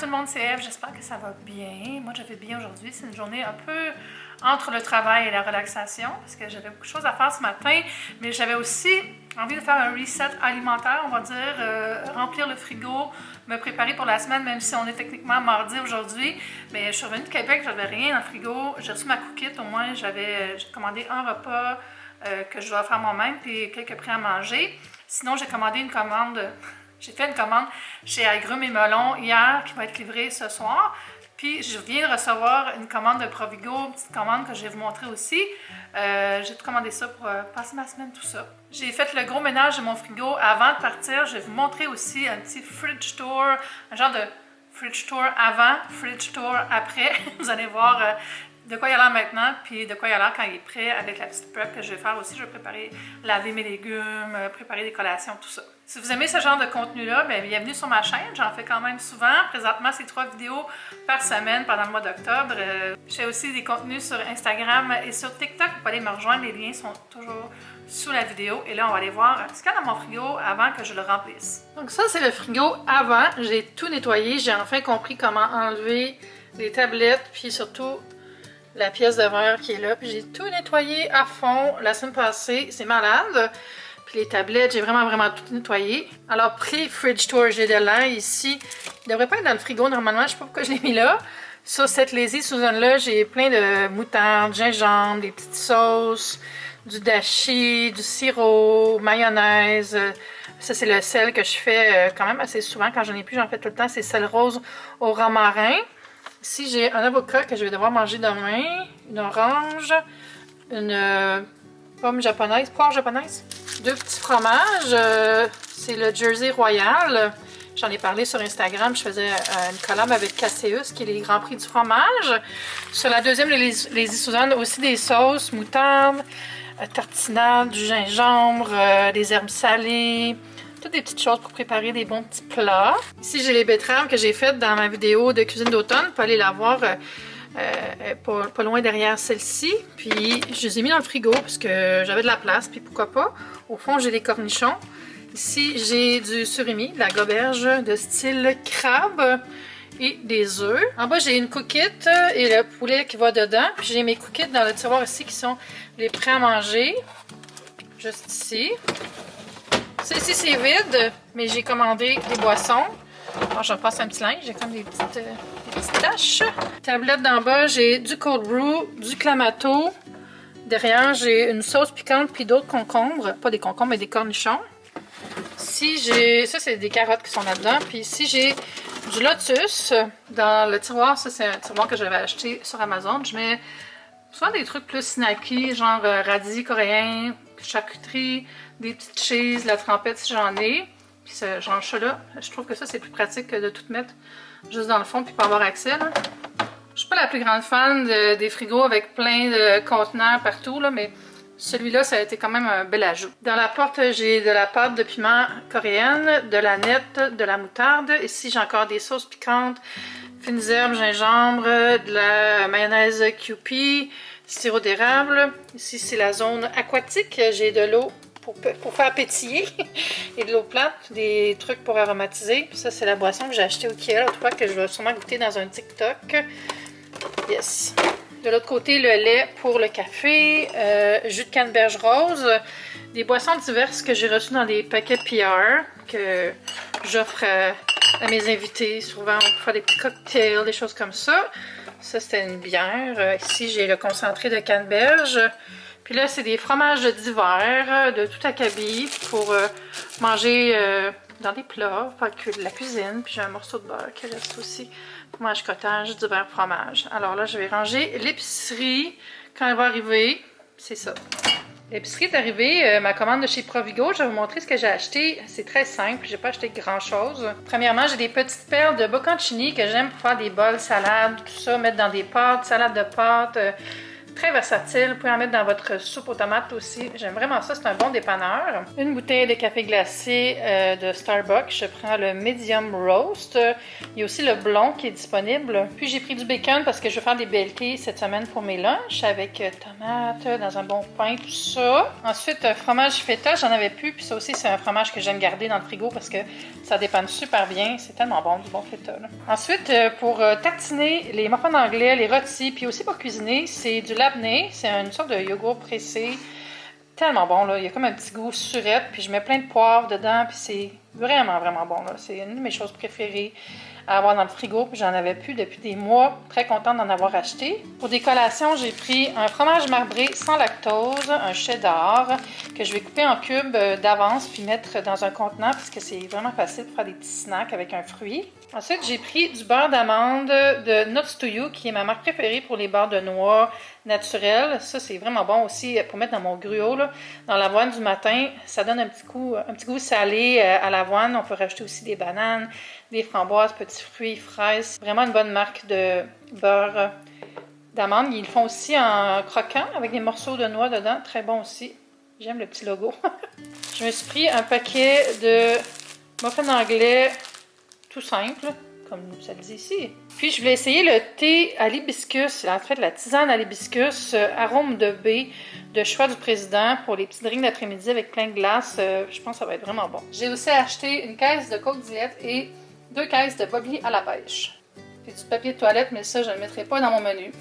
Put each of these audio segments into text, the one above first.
tout le monde, c'est Eve, j'espère que ça va bien. Moi, je vais bien aujourd'hui. C'est une journée un peu entre le travail et la relaxation parce que j'avais beaucoup de choses à faire ce matin, mais j'avais aussi envie de faire un reset alimentaire, on va dire, remplir le frigo, me préparer pour la semaine, même si on est techniquement mardi aujourd'hui. Mais je suis revenue de Québec, j'avais rien dans le frigo. J'ai reçu ma cookite, au moins j'ai commandé un repas que je dois faire moi-même, puis quelques prêts à manger. Sinon, j'ai commandé une commande. J'ai fait une commande chez Agrumes et Melon hier qui va être livrée ce soir. Puis je viens de recevoir une commande de Provigo, une petite commande que je vais vous montrer aussi. J'ai tout commandé ça pour passer ma semaine, tout ça. J'ai fait le gros ménage de mon frigo avant de partir. Je vais vous montrer aussi un petit fridge tour, un genre de fridge tour avant, fridge tour après. Vous allez voir de quoi il a l'air maintenant, puis de quoi il a l'air quand il est prêt avec la petite prep que je vais faire aussi. Je vais préparer, laver mes légumes, préparer des collations, tout ça. Si vous aimez ce genre de contenu-là, bien, bienvenue sur ma chaîne. J'en fais quand même souvent. Présentement, c'est 3 vidéos par semaine pendant le mois d'octobre. Je fais aussi des contenus sur Instagram et sur TikTok. Vous pouvez aller me rejoindre. Les liens sont toujours sous la vidéo. Et là, on va aller voir ce qu'il y a dans mon frigo avant que je le remplisse. Donc ça, c'est le frigo avant. J'ai tout nettoyé. J'ai enfin compris comment enlever les tablettes, puis surtout la pièce de verre qui est là. Puis j'ai tout nettoyé à fond la semaine passée. C'est malade. Puis les tablettes, j'ai vraiment tout nettoyé. Alors, pré-fridge tour, j'ai de l'air ici. Il devrait pas être dans le frigo normalement. Je sais pas pourquoi je l'ai mis là. Sur cette Lazy Susan-là, j'ai plein de moutarde, gingembre, des petites sauces, du dashi, du sirop, mayonnaise. Ça, c'est le sel que je fais quand même assez souvent. Quand j'en ai plus, j'en fais tout le temps. C'est sel rose au romarin. Ici, j'ai un avocat que je vais devoir manger demain. Une orange. Une pomme japonaise, poire japonaise. 2 petits fromages. C'est le Jersey Royal. J'en ai parlé sur Instagram. Je faisais une collab avec Casseus, qui est les Grands Prix du fromage. Sur la deuxième, les Suzanne, aussi des sauces, moutarde, tartinade, du gingembre, des herbes salées. Toutes des petites choses pour préparer des bons petits plats. Ici, j'ai les betteraves que j'ai faites dans ma vidéo de cuisine d'automne. Vous pouvez aller la voir pas loin derrière celle-ci. Puis, je les ai mis dans le frigo parce que j'avais de la place. Puis, pourquoi pas. Au fond, j'ai des cornichons. Ici, j'ai du surimi, de la goberge de style crabe et des œufs. En bas, j'ai une cookite et le poulet qui va dedans. Puis, j'ai mes cookies dans le tiroir ici qui sont les prêts à manger. Juste ici. Ici, c'est vide, mais j'ai commandé des boissons. Alors, je repasse un petit linge. J'ai comme des petites taches. Tablette d'en bas, j'ai du cold brew, du clamato. Derrière, j'ai une sauce piquante puis d'autres concombres. Pas des concombres, mais des cornichons. Ici, j'ai... Ça, c'est des carottes qui sont là-dedans. Puis ici, j'ai du lotus dans le tiroir. Ça, c'est un tiroir que j'avais acheté sur Amazon. Je mets souvent des trucs plus snacky, genre radis coréen, charcuterie, des petites cheese, la trempette si j'en ai. Puis ce genre là, je trouve que ça, c'est plus pratique que de tout mettre juste dans le fond puis pas avoir accès, là. Je suis pas la plus grande fan des frigos avec plein de contenants partout, là, mais celui-là, ça a été quand même un bel ajout. Dans la porte, j'ai de la pâte de piment coréenne, de la nette, de la moutarde. Ici, j'ai encore des sauces piquantes, fines herbes, gingembre, de la mayonnaise Kewpie, sirop d'érable. Ici, c'est la zone aquatique. J'ai de l'eau pour faire pétiller et de l'eau plate, des trucs pour aromatiser. Puis ça, c'est la boisson que j'ai achetée au Ikea l'autre fois, que je vais sûrement goûter dans un TikTok. Yes. De l'autre côté, le lait pour le café, jus de canneberge rose, des boissons diverses que j'ai reçues dans des paquets PR que j'offre à mes invités souvent pour faire des petits cocktails, des choses comme ça. Ça, c'était une bière. Ici, j'ai le concentré de canneberge. Puis là, c'est des fromages d'hiver, de tout acabit pour manger dans des plats, faire de la cuisine. Puis j'ai un morceau de beurre qui reste aussi. Fromage cottage, d'hiver fromage. Alors là, je vais ranger l'épicerie quand elle va arriver. C'est ça. L'épicerie est arrivée, ma commande de chez Provigo. Je vais vous montrer ce que j'ai acheté. C'est très simple, j'ai pas acheté grand-chose. Premièrement, j'ai des petites perles de bocconcini que j'aime pour faire des bols, salades, tout ça, mettre dans des pâtes, salade de pâtes, Très versatile, vous pouvez en mettre dans votre soupe aux tomates aussi. J'aime vraiment ça, c'est un bon dépanneur. Une bouteille de café glacé de Starbucks. Je prends le Medium Roast. Il y a aussi le blond qui est disponible. Puis j'ai pris du bacon parce que je vais faire des BLT cette semaine pour mes lunchs avec tomates dans un bon pain, tout ça. Ensuite, fromage feta, j'en avais plus. Puis ça aussi, c'est un fromage que j'aime garder dans le frigo parce que ça dépanne super bien. C'est tellement bon, du bon feta. Là. Ensuite, pour tartiner les muffins anglais, les rôtis, puis aussi pour cuisiner, c'est du labné. C'est une sorte de yogourt pressé. Tellement bon, là. Il y a comme un petit goût surette, puis je mets plein de poivre dedans, puis c'est vraiment, vraiment bon, là. C'est une de mes choses préférées à avoir dans le frigo, puis j'en avais plus depuis des mois. Très contente d'en avoir acheté. Pour des collations, j'ai pris un fromage marbré sans lactose, un cheddar, que je vais couper en cubes d'avance, puis mettre dans un contenant, parce que c'est vraiment facile pour faire des petits snacks avec un fruit. Ensuite, j'ai pris du beurre d'amande de Nuts to You, qui est ma marque préférée pour les beurres de noix naturels. Ça, c'est vraiment bon aussi pour mettre dans mon gruau, là. Dans l'avoine du matin, ça donne un petit goût salé à l'avoine. On peut rajouter aussi des bananes, des framboises, petits fruits, fraises. Vraiment une bonne marque de beurre d'amande. Ils le font aussi en croquant avec des morceaux de noix dedans. Très bon aussi. J'aime le petit logo. Je me suis pris un paquet de muffins anglais tout simple, comme ça le dit ici. Puis je voulais essayer le thé à l'hibiscus, en fait la tisane à l'hibiscus, arôme de baie de choix du président pour les petits drinks d'après-midi avec plein de glace. Je pense que ça va être vraiment bon. J'ai aussi acheté une caisse de Coke Diet et 2 caisses de Bobby à la pêche. Puis du papier de toilette, mais ça je ne le mettrai pas dans mon menu.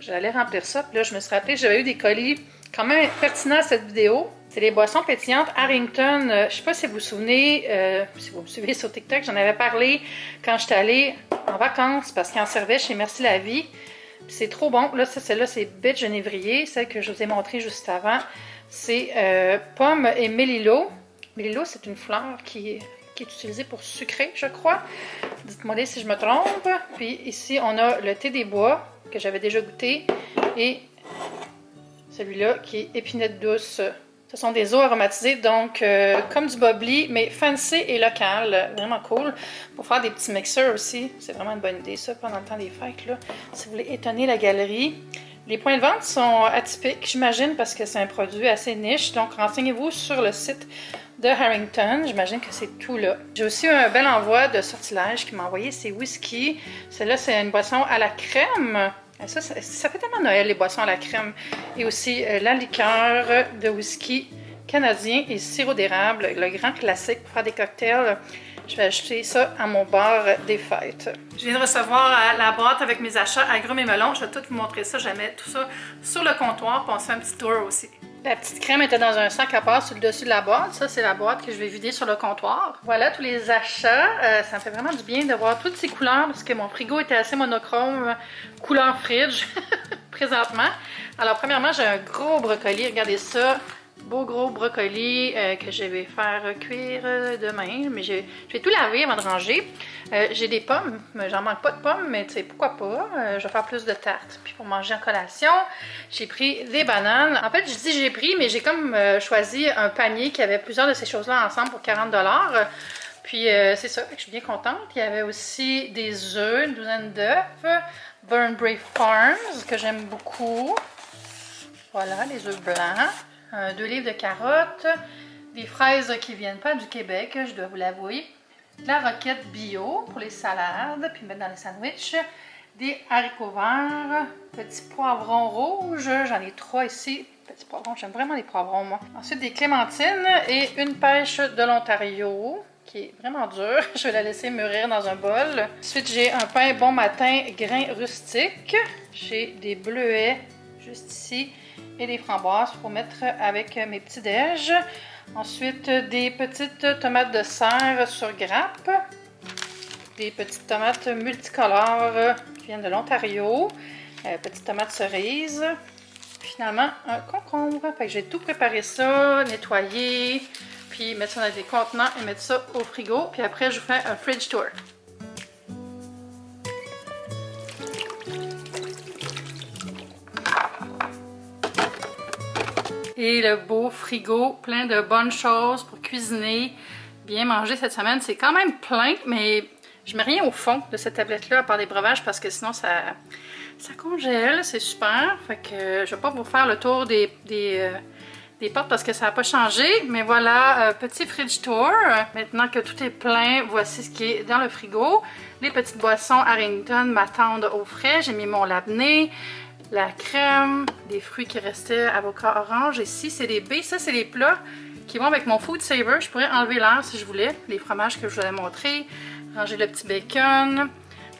J'allais remplir ça, puis là je me suis rappelé que j'avais eu des colis quand même pertinents à cette vidéo. C'est les boissons pétillantes Harrington. Je ne sais pas si vous vous souvenez, si vous me suivez sur TikTok, j'en avais parlé quand j'étais allée en vacances parce qu'ils en servaient chez Merci la Vie. C'est trop bon. Là, celle-là, c'est bête genévrier, celle que je vous ai montrée juste avant. C'est pomme et mélilo. Mélilo, c'est une fleur qui est utilisée pour sucrer, je crois. Dites-moi si je me trompe. Puis ici, on a le thé des bois que j'avais déjà goûté et celui-là qui est épinette douce. Ce sont des eaux aromatisées, donc comme du bubbly, mais fancy et local. Vraiment cool. Pour faire des petits mixeurs aussi. C'est vraiment une bonne idée, ça, pendant le temps des fêtes. Là. Si vous voulez étonner la galerie. Les points de vente sont atypiques, j'imagine, parce que c'est un produit assez niche. Donc, renseignez-vous sur le site de Harrington. J'imagine que c'est tout là. J'ai aussi un bel envoi de sortilège qui m'a envoyé ses whisky. Celle-là, c'est une boisson à la crème. Ça fait tellement Noël, les boissons à la crème. Et aussi la liqueur de whisky canadien et sirop d'érable, le grand classique pour faire des cocktails. Je vais acheter ça à mon bar des fêtes. Je viens de recevoir la boîte avec mes achats agrumes et melons. Je vais tout vous montrer ça. Je vais mettre tout ça sur le comptoir puis on se fait un petit tour aussi. La petite crème était dans un sac à part sur le dessus de la boîte. Ça, c'est la boîte que je vais vider sur le comptoir. Voilà tous les achats. Ça me fait vraiment du bien de voir toutes ces couleurs parce que mon frigo était assez monochrome, couleur fridge, présentement. Alors, premièrement, j'ai un gros brocoli. Regardez ça. Beau gros brocoli que je vais faire cuire demain. Mais je vais tout laver avant de ranger. J'ai des pommes. J'en manque pas de pommes, mais tu sais, pourquoi pas. Je vais faire plus de tartes. Puis pour manger en collation, j'ai pris des bananes. En fait, je dis j'ai pris, mais j'ai comme choisi un panier qui avait plusieurs de ces choses-là ensemble pour 40 $. Puis c'est ça, je suis bien contente. Il y avait aussi des œufs, une douzaine d'œufs. Burnbrae Farms, que j'aime beaucoup. Voilà, les œufs blancs. 2 livres de carottes, des fraises qui ne viennent pas du Québec, je dois vous l'avouer, de la roquette bio pour les salades, puis mettre dans les sandwichs, des haricots verts, petits poivrons rouges, j'en ai 3 ici, petits poivrons, j'aime vraiment les poivrons moi. Ensuite des clémentines et une pêche de l'Ontario, qui est vraiment dure, je vais la laisser mûrir dans un bol. Ensuite j'ai un pain bon matin grain rustique, j'ai des bleuets juste ici, et des framboises pour mettre avec mes petits déj. Ensuite, des petites tomates de serre sur grappe. Des petites tomates multicolores qui viennent de l'Ontario. Petites tomates cerises. Finalement, un concombre. Fait que j'ai tout préparé ça, nettoyer, puis mettre ça dans des contenants et mettre ça au frigo. Puis après, je vous fais un fridge tour. Et le beau frigo, plein de bonnes choses pour cuisiner, bien manger cette semaine. C'est quand même plein, mais je mets rien au fond de cette tablette-là, à part des breuvages, parce que sinon ça ça congèle, c'est super. Fait que je vais pas vous faire le tour des portes parce que ça n'a pas changé. Mais voilà, petit fridge tour. Maintenant que tout est plein, voici ce qui est dans le frigo. Les petites boissons Harrington m'attendent au frais. J'ai mis mon labné, la crème, des fruits qui restaient, avocat orange. Ici, c'est les baies. Ça, c'est les plats qui vont avec mon food saver. Je pourrais enlever l'air si je voulais. Les fromages que je vous ai montrés. Ranger le petit bacon.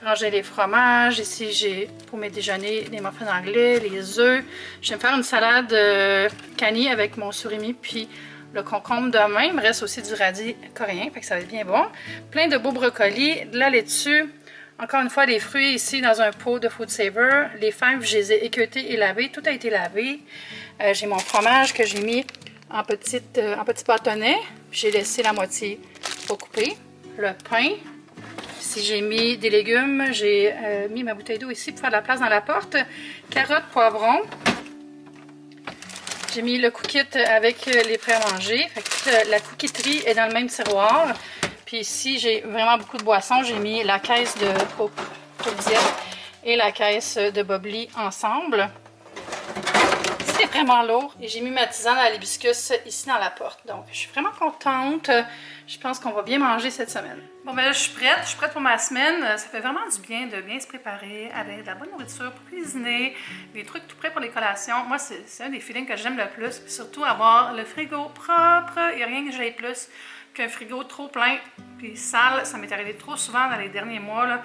Ranger les fromages. Ici, j'ai pour mes déjeuners des muffins anglais, les œufs. Je vais me faire une salade cani avec mon surimi puis le concombre demain. Il me reste aussi du radis coréen, fait que ça va être bien bon. Plein de beaux brocolis, de la laitue. Encore une fois, des fruits ici dans un pot de Food Saver. Les fèves, je les ai équeutées et lavées. Tout a été lavé. J'ai mon fromage que j'ai mis en petits bâtonnets. J'ai laissé la moitié pour couper. Le pain. Ici, j'ai mis des légumes. J'ai mis ma bouteille d'eau ici pour faire de la place dans la porte. Carottes, poivrons. J'ai mis le cookit avec les prêts à manger. Fait que la cookiterie est dans le même tiroir. Puis ici, j'ai vraiment beaucoup de boissons. J'ai mis la caisse de Coke Diet et la caisse de Bubbly ensemble. C'est vraiment lourd. Et j'ai mis ma tisane à l'hibiscus ici dans la porte. Donc, je suis vraiment contente. Je pense qu'on va bien manger cette semaine. Bon, ben là, je suis prête. Je suis prête pour ma semaine. Ça fait vraiment du bien de bien se préparer avec de la bonne nourriture pour cuisiner, des trucs tout prêts pour les collations. Moi, c'est un des feelings que j'aime le plus. Puis surtout, avoir le frigo propre. Il n'y a rien que j'aille plus qu'un frigo trop plein puis sale. Ça m'est arrivé trop souvent dans les derniers mois, là,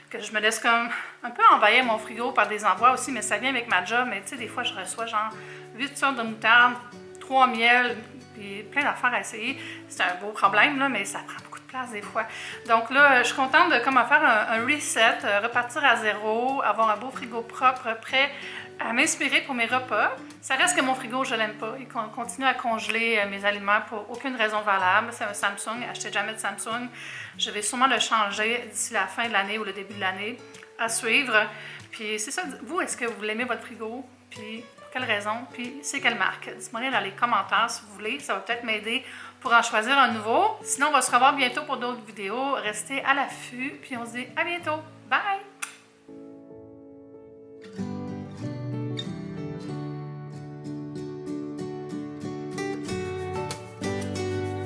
que je me laisse comme un peu envahir mon frigo par des endroits aussi, mais ça vient avec ma job. Mais tu sais, des fois, je reçois genre 8 sortes de moutarde, 3 miels, puis plein d'affaires à essayer. C'est un beau problème, là, mais ça prend beaucoup de place des fois. Donc là, je suis contente de comment faire un reset, repartir à zéro, avoir un beau frigo propre, prêt à m'inspirer pour mes repas. Ça reste que mon frigo, je l'aime pas. Il continue à congeler mes aliments pour aucune raison valable. C'est un Samsung. Achetez jamais de Samsung. Je vais sûrement le changer d'ici la fin de l'année ou le début de l'année. À suivre. Puis c'est ça. Vous, est-ce que vous l'aimez votre frigo? Puis pour quelle raison? Puis c'est quelle marque? Dites-moi dans les commentaires si vous voulez. Ça va peut-être m'aider pour en choisir un nouveau. Sinon, on va se revoir bientôt pour d'autres vidéos. Restez à l'affût. Puis on se dit à bientôt. Bye!